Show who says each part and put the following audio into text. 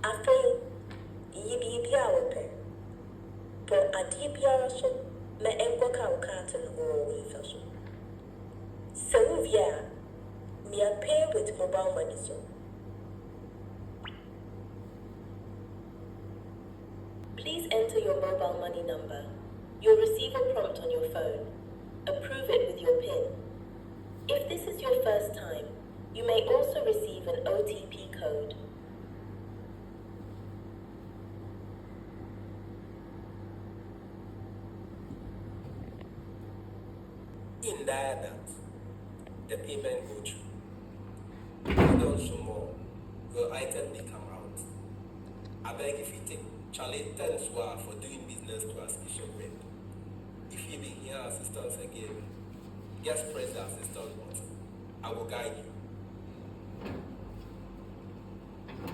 Speaker 1: Afei, yi biribiara wɔpɛ. Bɔ adeɛ biara so ma ɛnkɔka wo kaate no wɔ wo so. Sɛ wowie a, mea pay with mobile money so. Please enter your mobile money number. You'll receive a prompt on your phone. Approve it with your PIN. If this is your first time, you may also receive an OTP code.
Speaker 2: In that, the payment go through. Hold on some more. Your item may come out. I beg if you take Charlie thanks for doing business to us Bishop Red. If you be here assistance again, just press the assistance button. I will guide you.